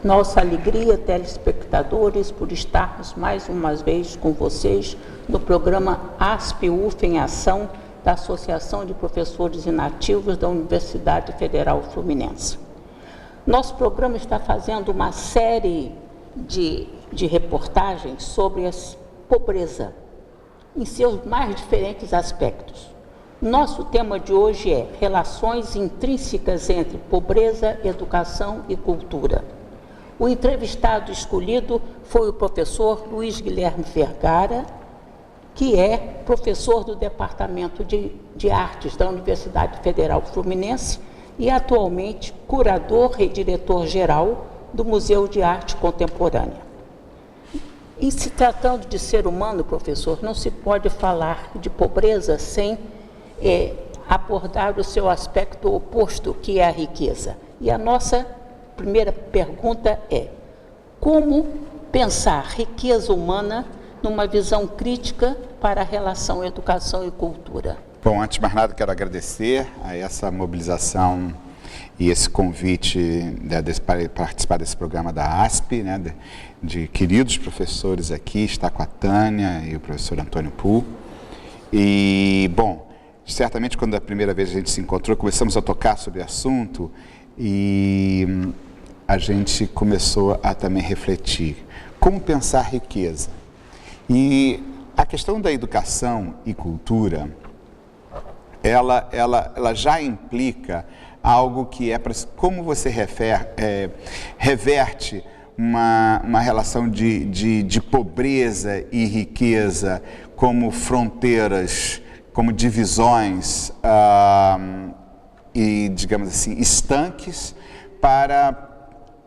Nossa alegria, telespectadores, por estarmos mais uma vez com vocês no programa ASP-UF em Ação da Associação de Professores Inativos da Universidade Federal Fluminense. Nosso programa está fazendo uma série de reportagens sobre a pobreza em seus mais diferentes aspectos. Nosso tema de hoje é relações intrínsecas entre pobreza, educação e cultura. O entrevistado escolhido foi o professor Luiz Guilherme Vergara, que é professor do Departamento de Artes da Universidade Federal Fluminense e atualmente curador e diretor-geral do Museu de Arte Contemporânea. Em se tratando de ser humano, professor, não se pode falar de pobreza sem abordar o seu aspecto oposto, que é a riqueza. E a nossa primeira pergunta é: como pensar riqueza humana numa visão crítica para a relação educação e cultura? Bom, antes de mais nada, quero agradecer a essa mobilização e esse convite para participar desse programa da ASP, né, de queridos professores aqui, está com a Tânia e o professor Antônio Pull. E, bom, certamente quando a primeira vez a gente se encontrou, começamos a tocar sobre o assunto e a gente começou a também refletir como pensar riqueza. E a questão da educação e cultura, ela já implica algo que é para como você reverte uma relação de pobreza e riqueza como fronteiras, como divisões e, digamos assim, estanques para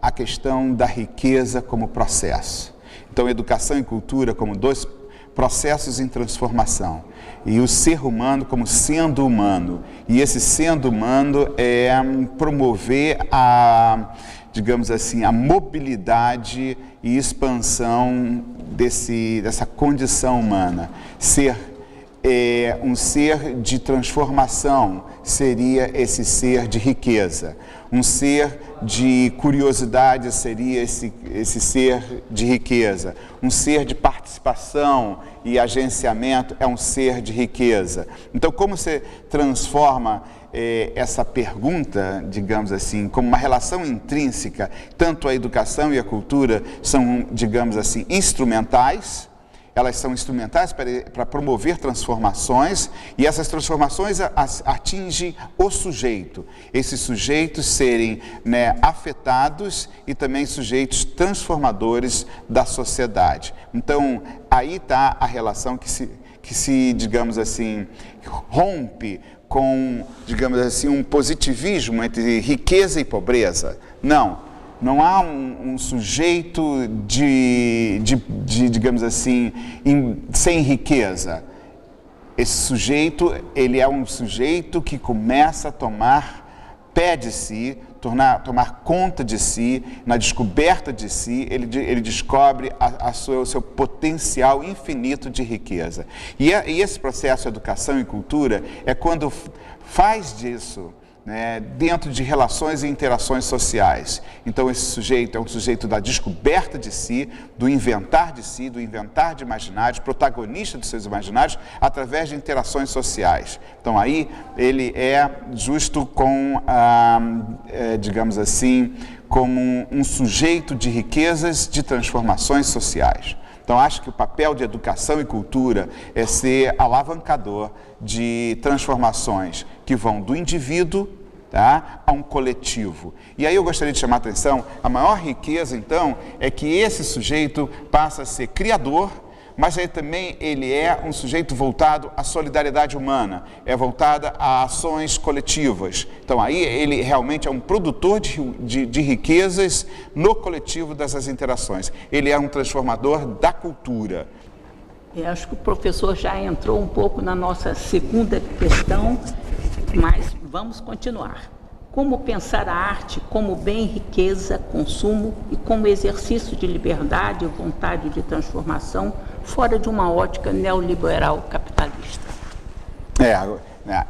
a questão da riqueza como processo. Então, educação e cultura como dois processos em transformação. E o ser humano como sendo humano. E esse sendo humano é promover digamos assim, a mobilidade e expansão dessa condição humana. Ser um ser de transformação seria esse ser de riqueza. Um ser de curiosidade seria esse ser de riqueza. Um ser de participação e agenciamento é um ser de riqueza. Então, como você transforma essa pergunta, digamos assim, como uma relação intrínseca, tanto a educação e a cultura são, digamos assim, instrumentais. Elas são instrumentais para promover transformações e essas transformações atingem o sujeito. Esses sujeitos serem, né, afetados e também sujeitos transformadores da sociedade. Então, aí está a relação que se, digamos assim, rompe com, digamos assim, um positivismo entre riqueza e pobreza. Não há um sujeito digamos assim, sem riqueza. Esse sujeito, ele é um sujeito que começa a tomar pé de si, tomar conta de si, na descoberta de si, ele descobre o seu potencial infinito de riqueza. E esse processo de educação e cultura é quando faz disso, né, dentro de relações e interações sociais. Então, esse sujeito é um sujeito da descoberta de si, do inventar de imaginários, protagonista dos seus imaginários, através de interações sociais. Então, aí ele é justo com, digamos assim, como um sujeito de riquezas, de transformações sociais. Então, acho que o papel de educação e cultura é ser alavancador de transformações que vão do indivíduo, tá, a um coletivo. E aí eu gostaria de chamar a atenção, a maior riqueza, então, é que esse sujeito passa a ser criador, mas aí também ele é um sujeito voltado à solidariedade humana, é voltada a ações coletivas. Então aí ele realmente é um produtor de riquezas no coletivo dessas interações. Ele é um transformador da cultura. Eu acho que o professor já entrou um pouco na nossa segunda questão, mas vamos continuar. Como pensar a arte como bem, riqueza, consumo e como exercício de liberdade e vontade de transformação fora de uma ótica neoliberal capitalista?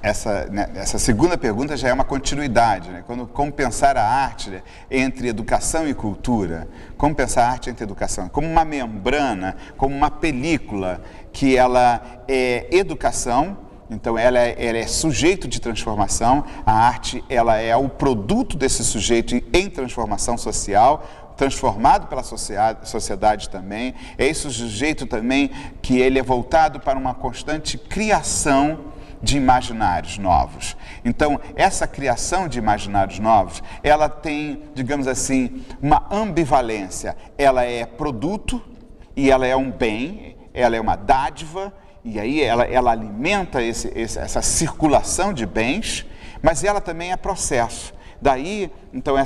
Essa segunda pergunta já é uma continuidade, né? Como pensar a arte, né, entre educação e cultura, como pensar a arte entre educação, como uma membrana, como uma película, que ela é educação, então ela é sujeito de transformação, a arte ela é o produto desse sujeito em transformação social, transformado pela sociedade também, é esse sujeito também que ele é voltado para uma constante criação de imaginários novos. Então, essa criação de imaginários novos, ela tem, digamos assim, uma ambivalência. Ela é produto e ela é um bem, ela é uma dádiva, e aí ela alimenta essa circulação de bens, mas ela também é processo. Daí, então,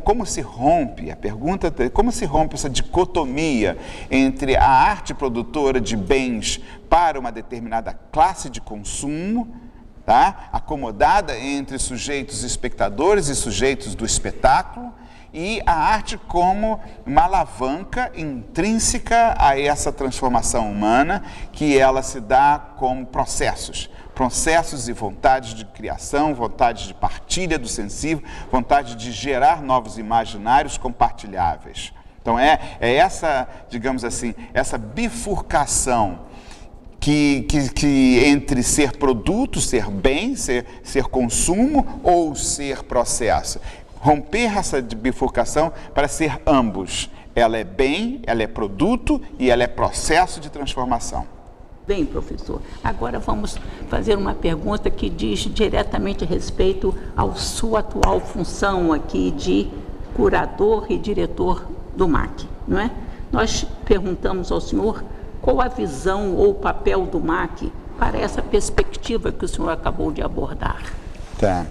como se rompe, a pergunta é como se rompe essa dicotomia entre a arte produtora de bens para uma determinada classe de consumo, tá? Acomodada entre sujeitos espectadores e sujeitos do espetáculo, e a arte como uma alavanca intrínseca a essa transformação humana, que ela se dá como processos e vontades de criação, vontade de partilha do sensível, vontade de gerar novos imaginários compartilháveis. Então é essa, digamos assim, essa bifurcação que entre ser produto, ser bem, ser consumo ou ser processo. Romper essa bifurcação para ser ambos. Ela é bem, ela é produto e ela é processo de transformação. Bem, professor, agora vamos fazer uma pergunta que diz diretamente a respeito à sua atual função aqui de curador e diretor do MAC, não é? Nós perguntamos ao senhor qual a visão ou o papel do MAC para essa perspectiva que o senhor acabou de abordar. Tá.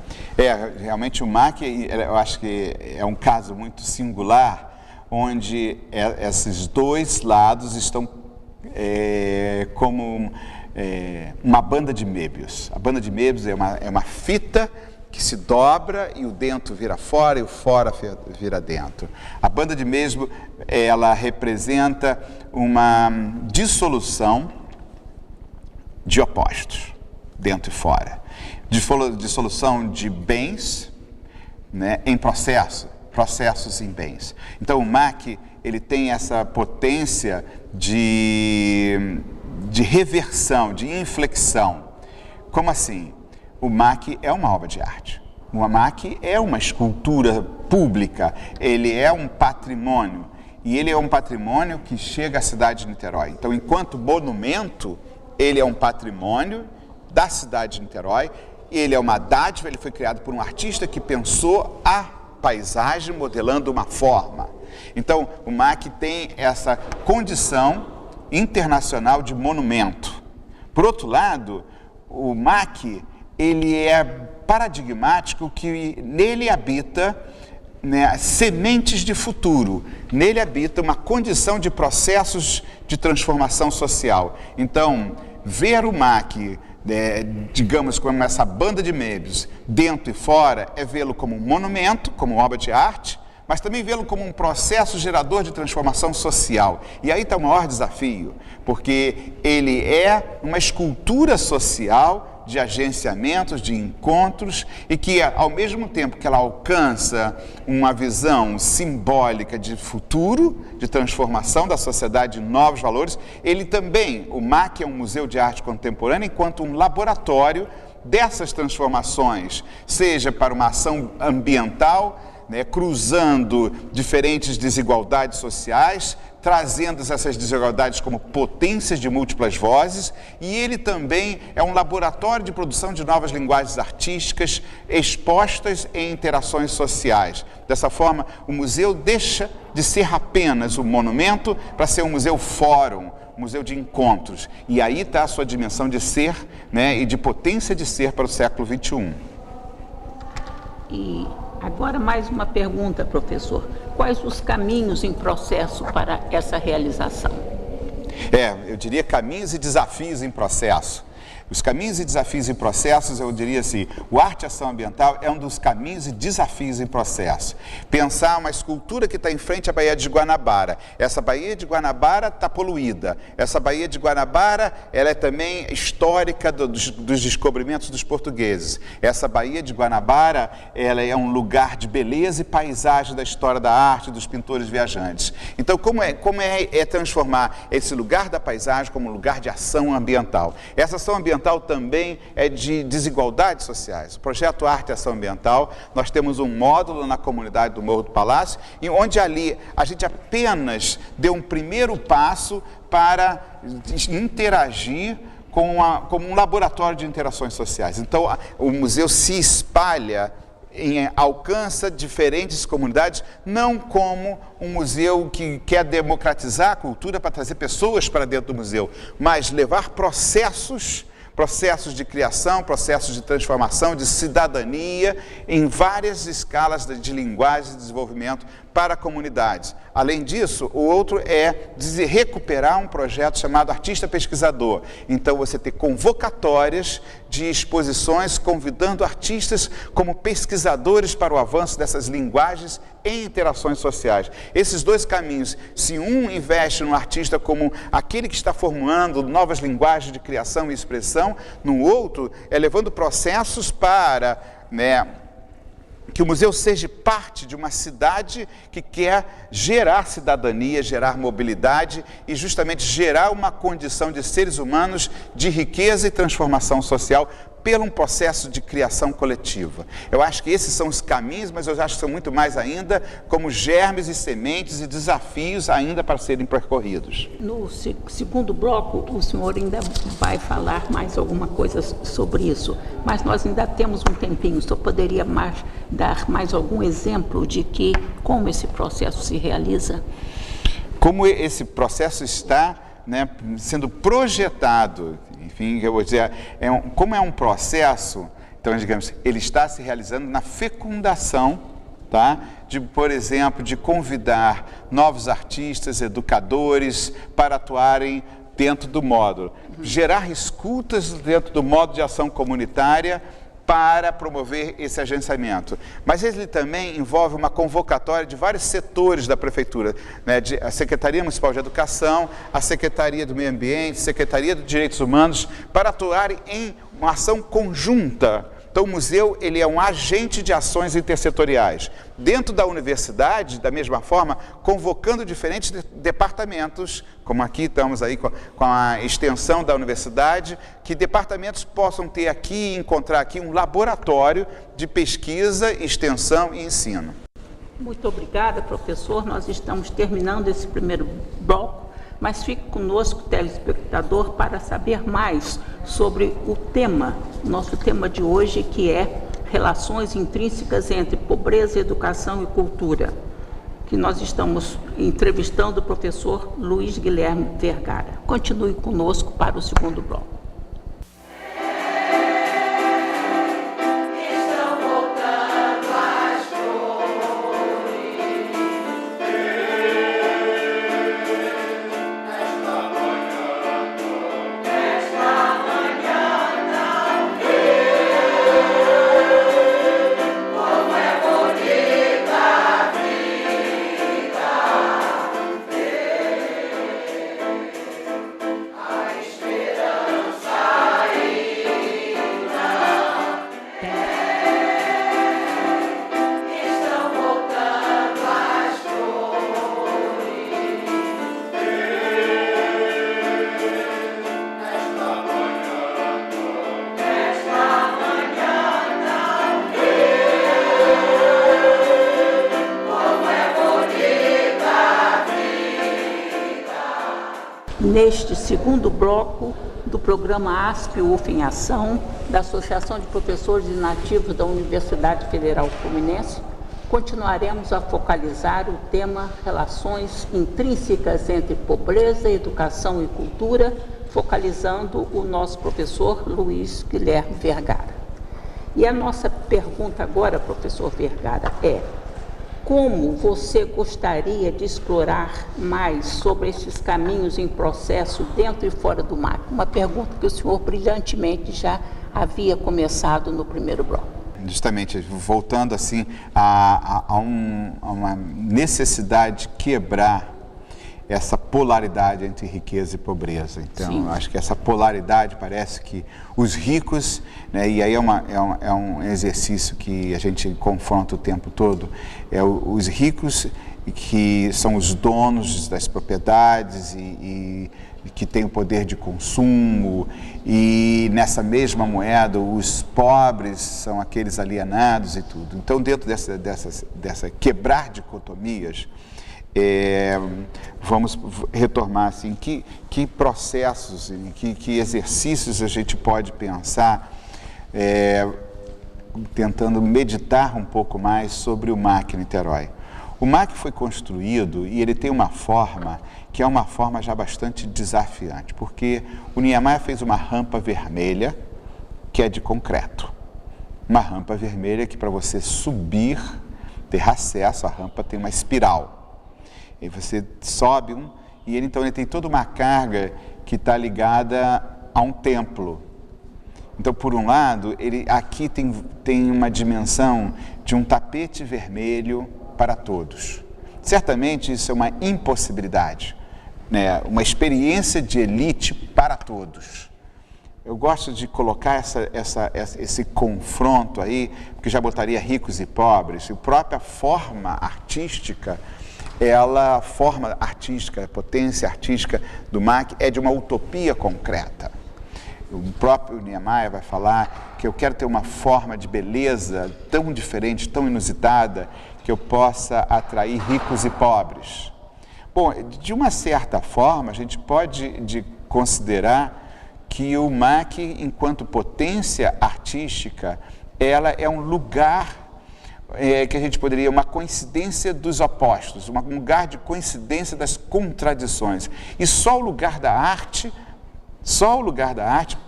Realmente o MAC, eu acho que é um caso muito singular, onde esses dois lados estão como uma banda de Möbius. A banda de Möbius é uma fita que se dobra e o dentro vira fora e o fora vira dentro. A banda de Möbius, ela representa uma dissolução de opostos, dentro e fora. Dissolução de bens, né, em processos em bens. Então o MAC, ele tem essa potência de reversão, de inflexão. Como assim? O MAC é uma obra de arte. O MAC é uma escultura pública, ele é um patrimônio. E ele é um patrimônio que chega à cidade de Niterói. Então, enquanto monumento, ele é um patrimônio da cidade de Niterói, ele é uma dádiva, ele foi criado por um artista que pensou a paisagem modelando uma forma. Então, o MAC tem essa condição internacional de monumento. Por outro lado, o MAC, ele é paradigmático que nele habita, né, sementes de futuro. Nele habita uma condição de processos de transformação social. Então, ver o MAC, digamos, como essa banda de Möbius, dentro e fora, é vê-lo como um monumento, como obra de arte, mas também vê-lo como um processo gerador de transformação social. E aí está o maior desafio, porque ele é uma escultura social de agenciamentos, de encontros, e que, ao mesmo tempo que ela alcança uma visão simbólica de futuro, de transformação da sociedade de novos valores, ele também, o MAC é um museu de arte contemporânea, enquanto um laboratório dessas transformações, seja para uma ação ambiental, né, cruzando diferentes desigualdades sociais, trazendo essas desigualdades como potências de múltiplas vozes, e ele também é um laboratório de produção de novas linguagens artísticas expostas em interações sociais. Dessa forma, o museu deixa de ser apenas um monumento para ser um museu fórum, um museu de encontros. E aí está a sua dimensão de ser, né, e de potência de ser para o século XXI. E agora mais uma pergunta, professor. Quais os caminhos em processo para essa realização? Eu diria caminhos e desafios em processo. Os caminhos e desafios em processos, eu diria assim, o arte e ação ambiental é um dos caminhos e desafios em processo. Pensar uma escultura que está em frente à Baía de Guanabara. Essa Baía de Guanabara está poluída. Essa Baía de Guanabara, ela é também histórica dos descobrimentos dos portugueses. Essa Baía de Guanabara, ela é um lugar de beleza e paisagem da história da arte, dos pintores viajantes. Então, como é transformar esse lugar da paisagem como um lugar de ação ambiental? Essa ação ambiental também é de desigualdades sociais. O projeto Arte e Ação Ambiental, nós temos um módulo na comunidade do Morro do Palácio, onde ali a gente apenas deu um primeiro passo para interagir como um laboratório de interações sociais. Então, o museu se espalha, alcança diferentes comunidades, não como um museu que quer democratizar a cultura para trazer pessoas para dentro do museu, mas levar processos de criação, processos de transformação, de cidadania, em várias escalas de linguagem e desenvolvimento para comunidades. Além disso, o outro é recuperar um projeto chamado Artista Pesquisador. Então, você ter convocatórias de exposições convidando artistas como pesquisadores para o avanço dessas linguagens em interações sociais. Esses dois caminhos, se um investe no artista como aquele que está formulando novas linguagens de criação e expressão, no outro é levando processos para, que o museu seja parte de uma cidade que quer gerar cidadania, gerar mobilidade e justamente gerar uma condição de seres humanos de riqueza e transformação social pelo um processo de criação coletiva. Eu acho que esses são os caminhos, mas eu acho que são muito mais ainda como germes e sementes e desafios ainda para serem percorridos. No segundo bloco, o senhor ainda vai falar mais alguma coisa sobre isso, mas nós ainda temos um tempinho. O senhor poderia dar mais algum exemplo de como esse processo se realiza? Como esse processo está sendo projetado, enfim, eu vou dizer, como é um processo, então, digamos, ele está se realizando na fecundação, por exemplo, de convidar novos artistas, educadores, para atuarem dentro do módulo. Gerar escutas dentro do módulo de ação comunitária, para promover esse agenciamento. Mas ele também envolve uma convocatória de vários setores da Prefeitura, a Secretaria Municipal de Educação, a Secretaria do Meio Ambiente, a Secretaria dos Direitos Humanos, para atuarem em uma ação conjunta. Então, o museu ele é um agente de ações intersetoriais. Dentro da universidade, da mesma forma, convocando diferentes departamentos, como aqui estamos aí com a extensão da universidade, que departamentos possam ter aqui, encontrar aqui um laboratório de pesquisa, extensão e ensino. Muito obrigada, professor. Nós estamos terminando esse primeiro bloco, mas fique conosco, telespectador, para saber mais sobre o tema, nosso tema de hoje, que é relações intrínsecas entre pobreza, educação e cultura, que nós estamos entrevistando o professor Luiz Guilherme Vergara. Continue conosco para o segundo bloco. Neste segundo bloco do programa ASP-UF em Ação, da Associação de Professores Inativos da Universidade Federal Fluminense, continuaremos a focalizar o tema Relações Intrínsecas entre Pobreza, Educação e Cultura, focalizando o nosso professor Luiz Guilherme Vergara. E a nossa pergunta agora, professor Vergara, é: como você gostaria de explorar mais sobre esses caminhos em processo dentro e fora do MAC? Uma pergunta que o senhor brilhantemente já havia começado no primeiro bloco. Justamente, voltando assim a uma necessidade de quebrar essa polaridade entre riqueza e pobreza. Então, eu acho que essa polaridade parece que os ricos, né, e aí é um exercício que a gente confronta o tempo todo, os ricos que são os donos das propriedades e que têm o poder de consumo, e nessa mesma moeda os pobres são aqueles alienados e tudo. Então, dentro dessa quebrar dicotomias, vamos retomar assim, que processos, que exercícios a gente pode pensar, tentando meditar um pouco mais sobre o MAC Niterói. O MAC foi construído e ele tem uma forma que é uma forma já bastante desafiante, porque o Niemeyer fez uma rampa vermelha que é de concreto. Uma rampa vermelha que, para você subir, ter acesso, a rampa tem uma espiral. E você sobe e ele tem toda uma carga que está ligada a um templo. Então, por um lado, ele aqui tem uma dimensão de um tapete vermelho para todos. Certamente isso é uma impossibilidade, né? Uma experiência de elite para todos. Eu gosto de colocar esse confronto aí, porque já botaria ricos e pobres. A própria forma artística, a potência artística do MAC é de uma utopia concreta. O próprio Niemeyer vai falar que eu quero ter uma forma de beleza tão diferente, tão inusitada, que eu possa atrair ricos e pobres. Bom, de uma certa forma, a gente pode considerar que o MAC, enquanto potência artística, ela é um lugar que a gente poderia, uma coincidência dos opostos, um lugar de coincidência das contradições. E só o lugar da arte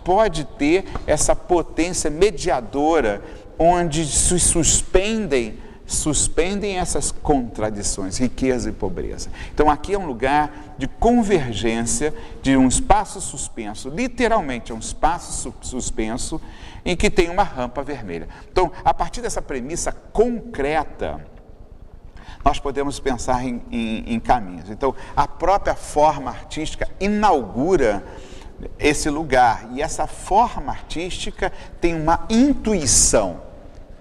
pode ter essa potência mediadora, onde se suspendem essas contradições, riqueza e pobreza. Então aqui é um lugar de convergência, de um espaço suspenso, literalmente é um espaço suspenso, em que tem uma rampa vermelha. Então, a partir dessa premissa concreta, nós podemos pensar em caminhos. Então, a própria forma artística inaugura esse lugar, e essa forma artística tem uma intuição.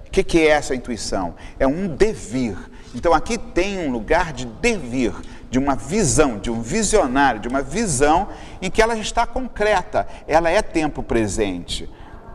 O que é essa intuição? É um devir. Então aqui tem um lugar de devir, de uma visão, de um visionário, de uma visão em que ela está concreta, ela é tempo presente.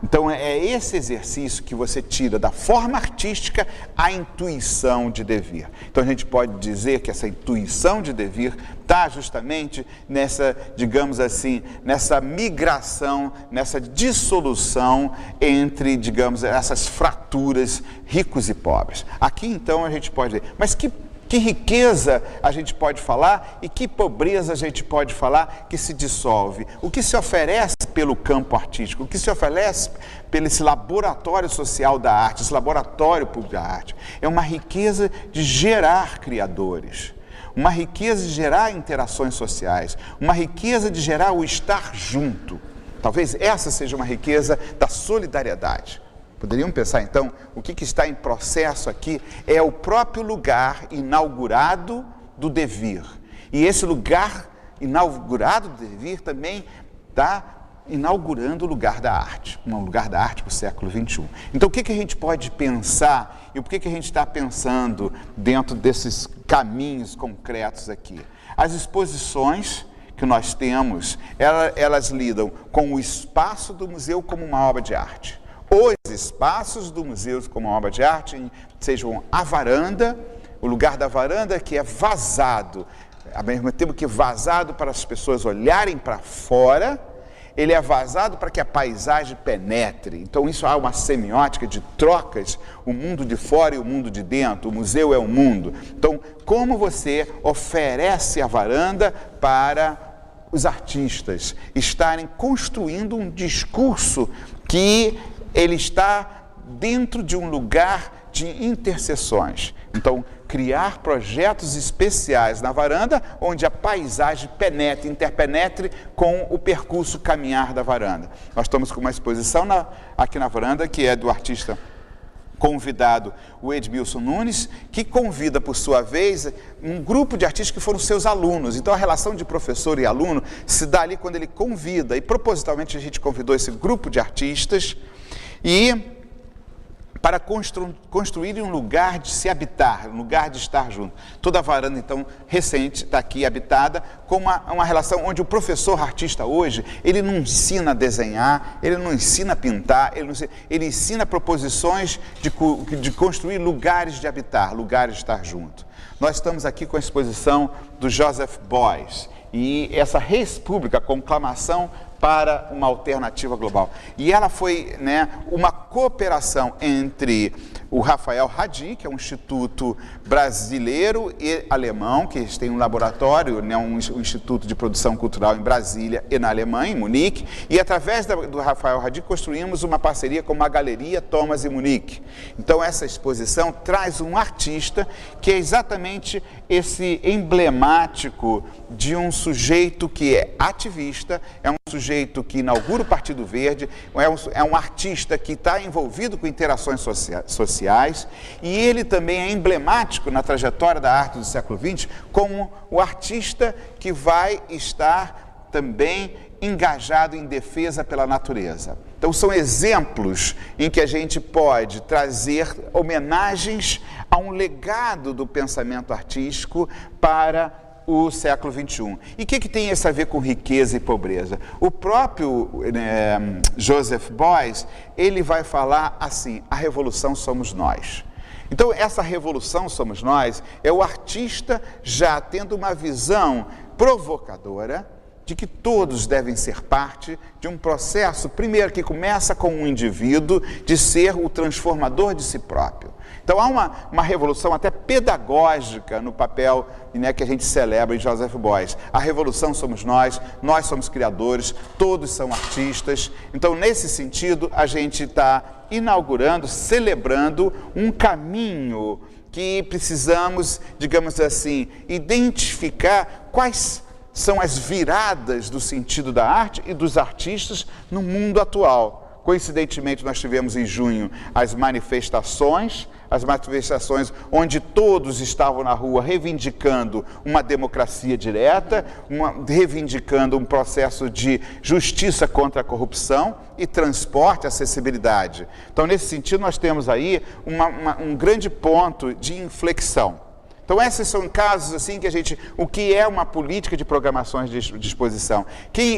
Então é esse exercício que você tira da forma artística a intuição de devir. Então a gente pode dizer que essa intuição de devir está justamente nessa, digamos assim, nessa migração, nessa dissolução entre, digamos, essas fraturas ricos e pobres. Aqui então a gente pode dizer, mas que riqueza a gente pode falar e que pobreza a gente pode falar que se dissolve? O que se oferece pelo campo artístico? O que se oferece pelo esse laboratório social da arte, esse laboratório público da arte? É uma riqueza de gerar criadores, uma riqueza de gerar interações sociais, uma riqueza de gerar o estar junto. Talvez essa seja uma riqueza da solidariedade. Poderiam pensar, então, o que está em processo aqui é o próprio lugar inaugurado do devir. E esse lugar inaugurado do devir também está inaugurando o lugar da arte, um lugar da arte para o século XXI. Então, o que a gente pode pensar e o que a gente está pensando dentro desses caminhos concretos aqui? As exposições que nós temos, elas lidam com o espaço do museu como uma obra de arte. Os espaços do museu como obra de arte sejam a varanda, o lugar da varanda que é vazado, ao mesmo tempo que vazado para as pessoas olharem para fora, ele é vazado para que a paisagem penetre. Então isso há uma semiótica de trocas, o mundo de fora e o mundo de dentro, o museu é o mundo. Então, como você oferece a varanda para os artistas estarem construindo um discurso que ele está dentro de um lugar de interseções. Então, criar projetos especiais na varanda, onde a paisagem interpenetre com o percurso caminhar da varanda. Nós estamos com uma exposição aqui na varanda, que é do artista convidado, o Edmilson Nunes, que convida, por sua vez, um grupo de artistas que foram seus alunos. Então, a relação de professor e aluno se dá ali quando ele convida, e propositalmente a gente convidou esse grupo de artistas para construir um lugar de se habitar, um lugar de estar junto. Toda a varanda, então, recente, está aqui habitada com uma relação onde o professor artista hoje, ele não ensina a desenhar, ele não ensina a pintar, ele ensina proposições de construir lugares de habitar, lugares de estar junto. Nós estamos aqui com a exposição do Joseph Beuys e essa res pública, conclamação para uma alternativa global. E ela foi, uma cooperação entre o Rafael Hadi, que é um instituto brasileiro e alemão, que tem um laboratório, um instituto de produção cultural em Brasília e na Alemanha, em Munique, e através do Rafael Hadi construímos uma parceria com a Galeria Thomas em Munique. Então essa exposição traz um artista que é exatamente esse emblemático de um sujeito que é ativista, é um sujeito que inaugura o Partido Verde, é um artista que está envolvido com interações sociais, e ele também é emblemático na trajetória da arte do século XX como o artista que vai estar também engajado em defesa pela natureza. Então são exemplos em que a gente pode trazer homenagens a um legado do pensamento artístico para o século XXI. E o que tem isso a ver com riqueza e pobreza? O próprio Joseph Beuys, ele vai falar assim: a revolução somos nós. Então, essa revolução somos nós é o artista já tendo uma visão provocadora de que todos devem ser parte de um processo, primeiro, que começa com um indivíduo de ser o transformador de si próprio. Então, há uma revolução até pedagógica no papel que a gente celebra em Joseph Beuys. A revolução somos nós somos criadores, todos são artistas. Então, nesse sentido, a gente está inaugurando, celebrando um caminho que precisamos, digamos assim, identificar quais são as viradas do sentido da arte e dos artistas no mundo atual. Coincidentemente, nós tivemos em junho as manifestações onde todos estavam na rua reivindicando uma democracia direta, reivindicando um processo de justiça contra a corrupção e transporte, acessibilidade. Então, nesse sentido, nós temos aí um grande ponto de inflexão. Então, esses são casos assim que o que é uma política de programações de exposição?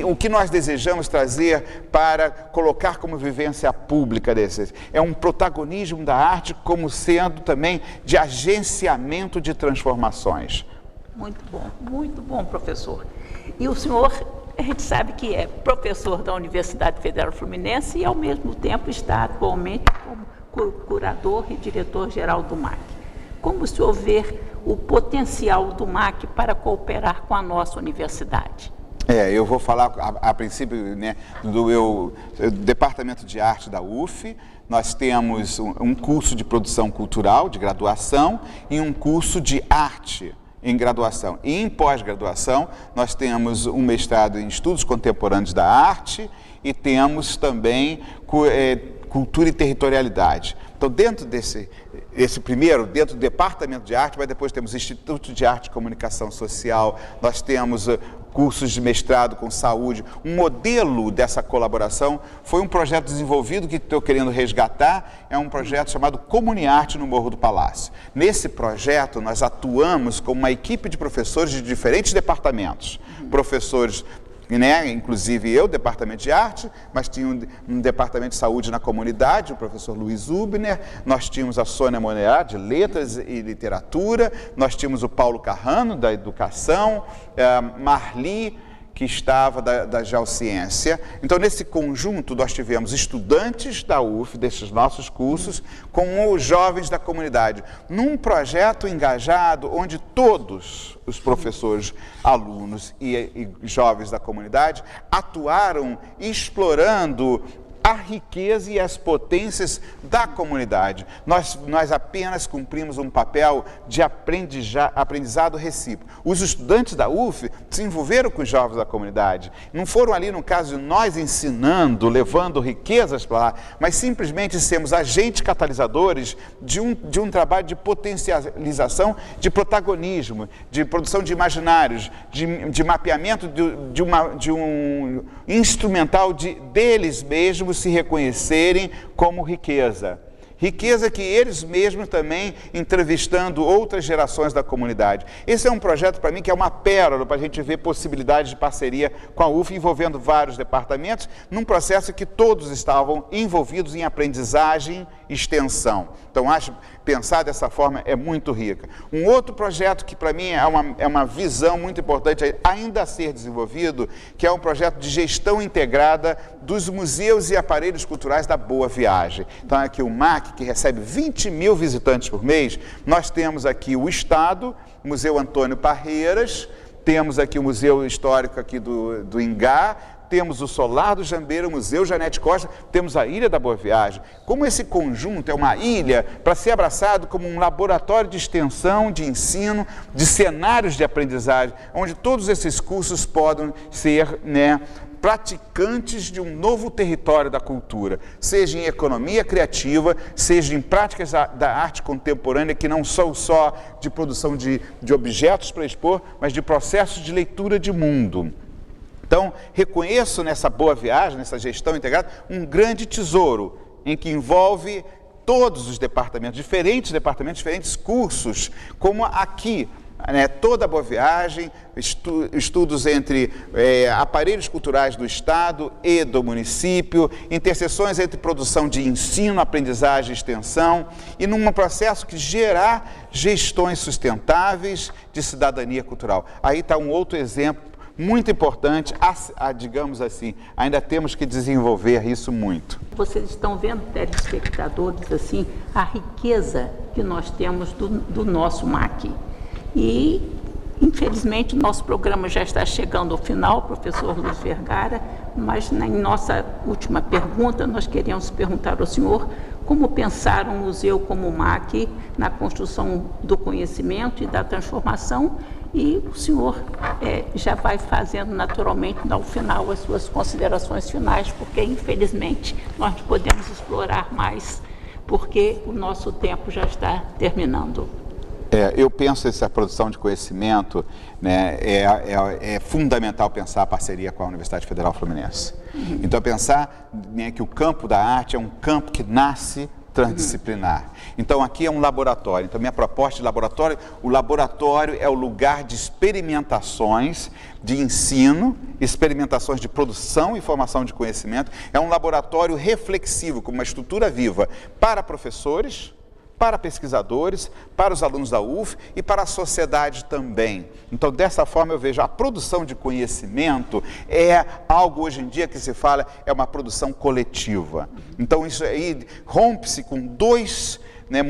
O que nós desejamos trazer para colocar como vivência pública desses? É um protagonismo da arte como sendo também de agenciamento de transformações. Muito bom, professor. E o senhor, a gente sabe que é professor da Universidade Federal Fluminense e, ao mesmo tempo, está atualmente como curador e diretor-geral do MAC. Como o senhor vê o potencial do MAC para cooperar com a nossa universidade? Eu vou falar a princípio do Departamento de Arte da UF. Nós temos um curso de produção cultural de graduação e um curso de arte em graduação. E em pós-graduação, nós temos um mestrado em estudos contemporâneos da arte e temos também cultura e territorialidade. Então, dentro dentro do Departamento de Arte, mas depois temos Instituto de Arte e Comunicação Social, nós temos cursos de mestrado com saúde. Um modelo dessa colaboração foi um projeto desenvolvido que estou querendo resgatar, é um projeto chamado Comuniarte no Morro do Palácio. Nesse projeto, nós atuamos com uma equipe de professores de diferentes departamentos, professores, inclusive eu, departamento de arte, mas tinha um departamento de saúde na comunidade, o professor Luiz Ubner, nós tínhamos a Sônia Monerá, de letras e literatura, nós tínhamos o Paulo Carrano, da educação, Marli, que estava da geociência. Então, nesse conjunto, nós tivemos estudantes da UF, desses nossos cursos, com os jovens da comunidade, num projeto engajado, onde todos os professores, alunos e jovens da comunidade atuaram explorando a riqueza e as potências da comunidade. Nós apenas cumprimos um papel de aprendizado recíproco. Os estudantes da UF se envolveram com os jovens da comunidade. Não foram ali, no caso de nós ensinando, levando riquezas para lá, mas simplesmente sermos agentes catalisadores de um trabalho de potencialização de protagonismo, de produção de imaginários, de mapeamento de um instrumental deles mesmos se reconhecerem como riqueza. Riqueza que eles mesmos também entrevistando outras gerações da comunidade. Esse é um projeto para mim que é uma pérola para a gente ver possibilidades de parceria com a UF envolvendo vários departamentos, num processo que todos estavam envolvidos em aprendizagem e extensão. Então, acho pensar dessa forma é muito rica. Um outro projeto que para mim é uma visão muito importante ainda a ser desenvolvido, que é um projeto de gestão integrada dos museus e aparelhos culturais da Boa Viagem. Então, aqui o MAC, que recebe 20 mil visitantes por mês, nós temos aqui o Estado, o Museu Antônio Parreiras, temos aqui o Museu Histórico aqui do Ingá, temos o Solar do Jambeiro, o Museu Janete Costa, temos a Ilha da Boa Viagem. Como esse conjunto é uma ilha para ser abraçado como um laboratório de extensão, de ensino, de cenários de aprendizagem, onde todos esses cursos podem ser, praticantes de um novo território da cultura, seja em economia criativa, seja em práticas da arte contemporânea, que não são só de produção de objetos para expor, mas de processos de leitura de mundo. Então, reconheço nessa Boa Viagem, nessa gestão integrada, um grande tesouro, em que envolve todos os departamentos, diferentes cursos, como aqui, toda a Boa Viagem, estudos entre aparelhos culturais do Estado e do município, interseções entre produção de ensino, aprendizagem e extensão, e num processo que gerar gestões sustentáveis de cidadania cultural. Aí está um outro exemplo muito importante, digamos assim, ainda temos que desenvolver isso muito. Vocês estão vendo, telespectadores, assim, a riqueza que nós temos do nosso MAC. E, infelizmente, o nosso programa já está chegando ao final, professor Luiz Vergara, mas em nossa última pergunta, nós queríamos perguntar ao senhor como pensar um museu como o MAC na construção do conhecimento e da transformação. E o senhor já vai fazendo naturalmente, ao final, as suas considerações finais, porque, infelizmente, nós não podemos explorar mais, porque o nosso tempo já está terminando. Eu penso que essa produção de conhecimento, é fundamental pensar a parceria com a Universidade Federal Fluminense. Então, pensar que o campo da arte é um campo que nasce transdisciplinar. Então, aqui é um laboratório. Então, minha proposta de laboratório, o laboratório é o lugar de experimentações de ensino, experimentações de produção e formação de conhecimento. É um laboratório reflexivo, com uma estrutura viva para professores, para pesquisadores, para os alunos da UF e para a sociedade também. Então, dessa forma, eu vejo a produção de conhecimento é algo hoje em dia que se fala, é uma produção coletiva. Então, isso aí rompe-se com dois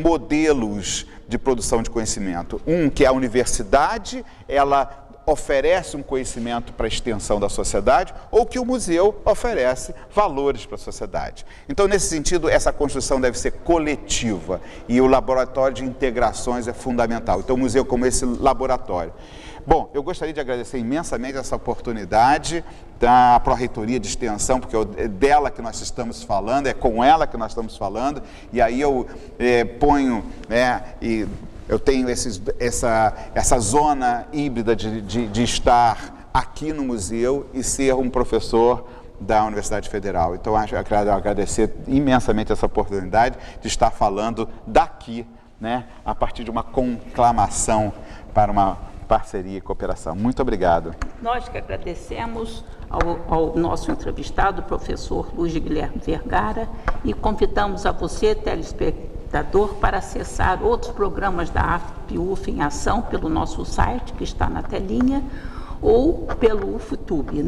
modelos de produção de conhecimento. Um que é a universidade, ela oferece um conhecimento para a extensão da sociedade, ou que o museu oferece valores para a sociedade. Então, nesse sentido, essa construção deve ser coletiva e o laboratório de integrações é fundamental. Então, o museu como esse laboratório. Bom, eu gostaria de agradecer imensamente essa oportunidade da Pró-Reitoria de Extensão, porque é dela que nós estamos falando, é com ela que nós estamos falando, e aí eu ponho, eu tenho essa zona híbrida de estar aqui no museu e ser um professor da Universidade Federal. Então, eu quero agradecer imensamente essa oportunidade de estar falando daqui, a partir de uma conclamação para uma parceria e cooperação. Muito obrigado. Nós que agradecemos ao nosso entrevistado, o professor Luiz Guilherme Vergara, e convidamos a você, telespectador, para acessar outros programas da AFP-UF em ação pelo nosso site, que está na telinha, ou pelo UFTube,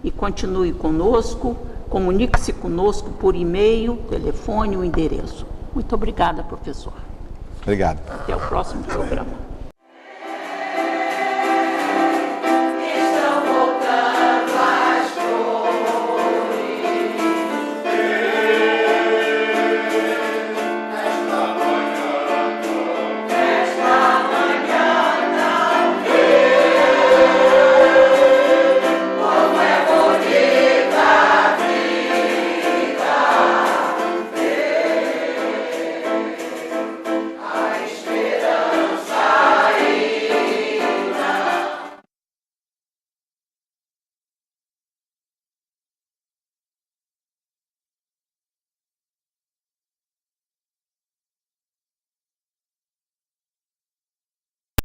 E continue conosco, comunique-se conosco por e-mail, telefone ou endereço. Muito obrigada, professor. Obrigado. Até o próximo programa.